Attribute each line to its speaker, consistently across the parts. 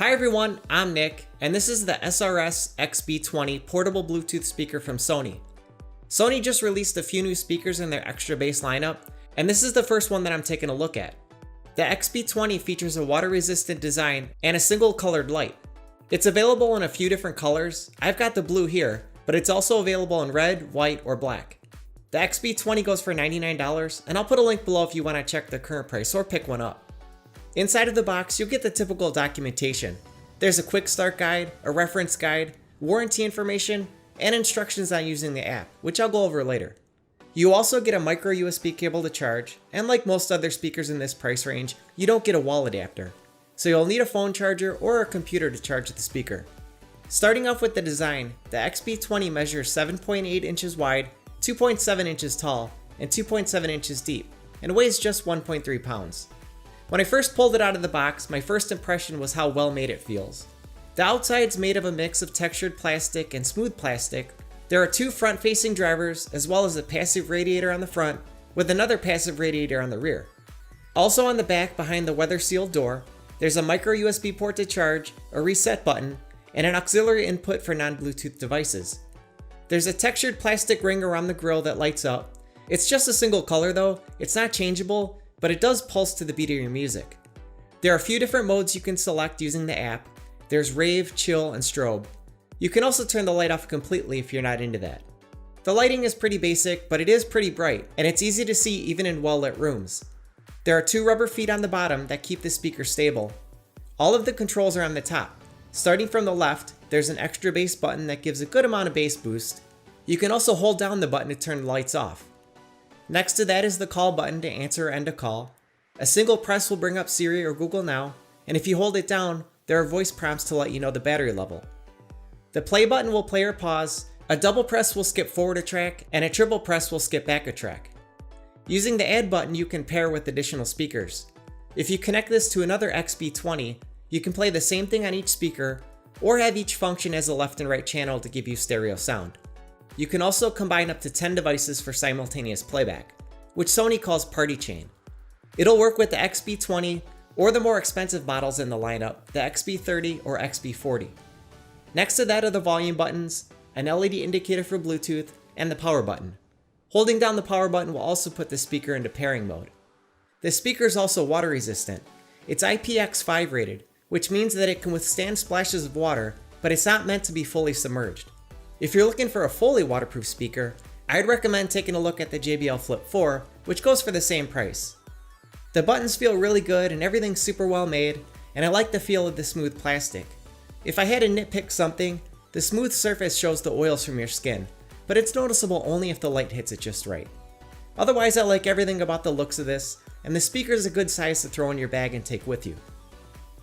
Speaker 1: Hi everyone, I'm Nick, and this is the Sony XB20 portable Bluetooth speaker from Sony. Sony just released a few new speakers in their extra bass lineup, and this is the first one that I'm taking a look at. The XB20 features a water-resistant design and a single colored light. It's available in a few different colors. I've got the blue here, but it's also available in red, white, or black. The XB20 goes for $99, and I'll put a link below if you want to check the current price or pick one up. Inside of the box, you'll get the typical documentation. There's a quick start guide, a reference guide, warranty information, and instructions on using the app, which I'll go over later. You also get a micro USB cable to charge, and like most other speakers in this price range, you don't get a wall adapter. So you'll need a phone charger or a computer to charge the speaker. Starting off with the design, the XB20 measures 7.8 inches wide, 2.7 inches tall, and 2.7 inches deep, and weighs just 1.3 pounds. When I first pulled it out of the box, my first impression was how well made it feels. The outside's made of a mix of textured plastic and smooth plastic. There are two front-facing drivers, as well as a passive radiator on the front, with another passive radiator on the rear. Also on the back, behind the weather-sealed door, there's a micro USB port to charge, a reset button, and an auxiliary input for non-Bluetooth devices. There's a textured plastic ring around the grill that lights up. It's just a single color though, it's not changeable, but it does pulse to the beat of your music. There are a few different modes you can select using the app. There's rave, chill, and strobe. You can also turn the light off completely if you're not into that. The lighting is pretty basic, but it is pretty bright, and it's easy to see even in well-lit rooms. There are two rubber feet on the bottom that keep the speaker stable. All of the controls are on the top. Starting from the left, there's an extra bass button that gives a good amount of bass boost. You can also hold down the button to turn the lights off. Next to that is the call button to answer or end a call. A single press will bring up Siri or Google Now, and if you hold it down, there are voice prompts to let you know the battery level. The play button will play or pause, a double press will skip forward a track, and a triple press will skip back a track. Using the add button, you can pair with additional speakers. If you connect this to another XB20, you can play the same thing on each speaker, or have each function as a left and right channel to give you stereo sound. You can also combine up to 10 devices for simultaneous playback, which Sony calls Party Chain. It'll work with the XB20 or the more expensive models in the lineup, the XB30 or XB40. Next to that are the volume buttons, an LED indicator for Bluetooth, and the power button. Holding down the power button will also put the speaker into pairing mode. The speaker is also water resistant. It's IPX5 rated, which means that it can withstand splashes of water, but it's not meant to be fully submerged. If you're looking for a fully waterproof speaker, I'd recommend taking a look at the JBL Flip 4, which goes for the same price. The buttons feel really good and everything's super well made, and I like the feel of the smooth plastic. If I had to nitpick something, the smooth surface shows the oils from your skin, but it's noticeable only if the light hits it just right. Otherwise, I like everything about the looks of this, and the speaker is a good size to throw in your bag and take with you.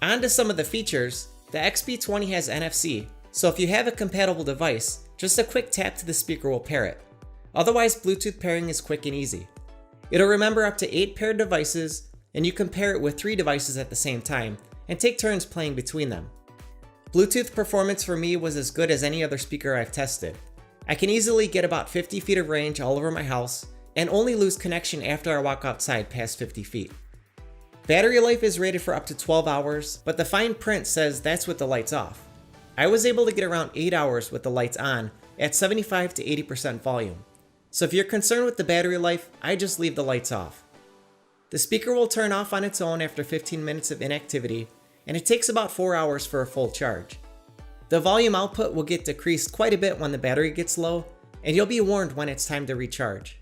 Speaker 1: On to some of the features. The XB20 has NFC, so if you have a compatible device, just a quick tap to the speaker will pair it. Otherwise, Bluetooth pairing is quick and easy. It'll remember up to 8 paired devices, and you can pair it with 3 devices at the same time, and take turns playing between them. Bluetooth performance for me was as good as any other speaker I've tested. I can easily get about 50 feet of range all over my house, and only lose connection after I walk outside past 50 feet. Battery life is rated for up to 12 hours, but the fine print says that's with the lights off. I was able to get around 8 hours with the lights on at 75 to 80% volume. So if you're concerned with the battery life, I just leave the lights off. The speaker will turn off on its own after 15 minutes of inactivity, and it takes about 4 hours for a full charge. The volume output will get decreased quite a bit when the battery gets low, and you'll be warned when it's time to recharge.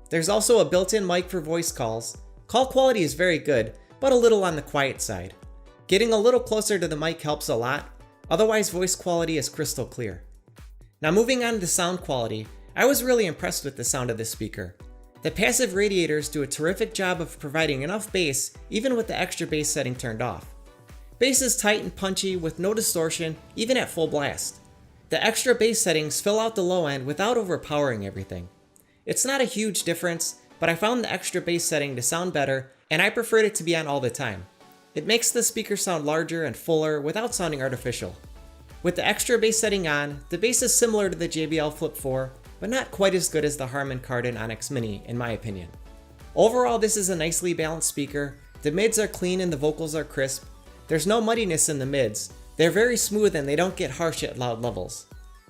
Speaker 1: There's also a built-in mic for voice calls. Call quality is very good, but a little on the quiet side. Getting a little closer to the mic helps a lot, otherwise voice quality is crystal clear. Now moving on to the sound quality, I was really impressed with the sound of this speaker. The passive radiators do a terrific job of providing enough bass even with the extra bass setting turned off. Bass is tight and punchy with no distortion even at full blast. The extra bass settings fill out the low end without overpowering everything. It's not a huge difference, but I found the extra bass setting to sound better, and I preferred it to be on all the time. It makes the speaker sound larger and fuller without sounding artificial. With the extra bass setting on, the bass is similar to the JBL Flip 4, but not quite as good as the Harman Kardon Onyx Mini in my opinion. Overall, this is a nicely balanced speaker. The mids are clean and the vocals are crisp. There's no muddiness in the mids. They're very smooth and they don't get harsh at loud levels.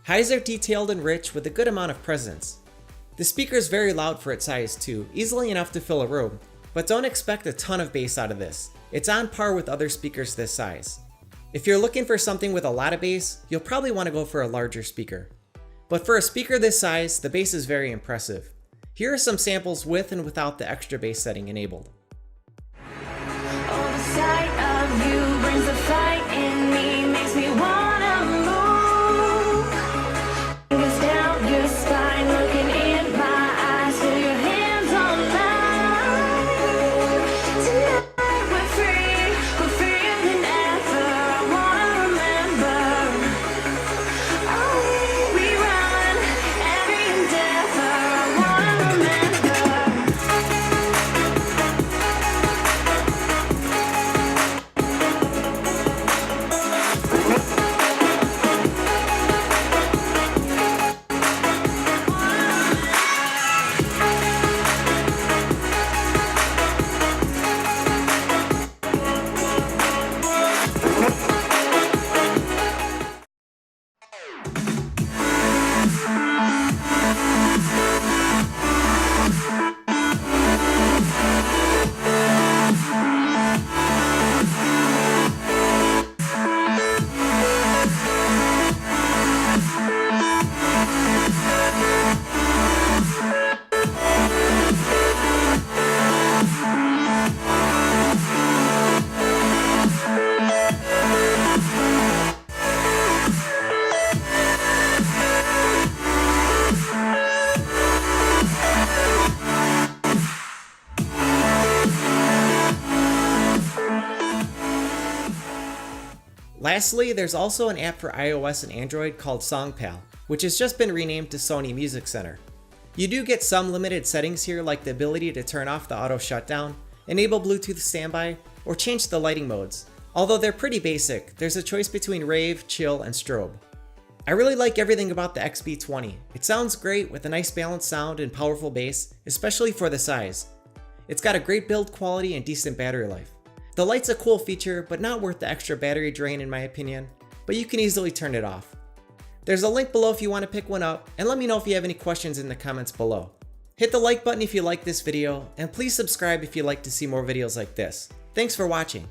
Speaker 1: Highs are detailed and rich with a good amount of presence. The speaker is very loud for its size too, easily enough to fill a room, but don't expect a ton of bass out of this. It's on par with other speakers this size. If you're looking for something with a lot of bass, you'll probably want to go for a larger speaker. But for a speaker this size, the bass is very impressive. Here are some samples with and without the extra bass setting enabled.
Speaker 2: Oh, the sight of you brings the fight in me, makes me wanna move. Fingers down your spine, looking in my eyes, feel your hands on mine. Tonight we're freer than ever. I wanna remember. Oh, we run every endeavor. I wanna remember.
Speaker 1: Lastly, there's also an app for iOS and Android called SongPal, which has just been renamed to Sony Music Center. You do get some limited settings here, like the ability to turn off the auto shutdown, enable Bluetooth standby, or change the lighting modes. Although they're pretty basic, there's a choice between rave, chill, and strobe. I really like everything about the XB20. It sounds great with a nice balanced sound and powerful bass, especially for the size. It's got a great build quality and decent battery life. The light's a cool feature, but not worth the extra battery drain in my opinion, but you can easily turn it off. There's a link below if you want to pick one up, and let me know if you have any questions in the comments below. Hit the like button if you like this video, and please subscribe if you'd like to see more videos like this. Thanks for watching.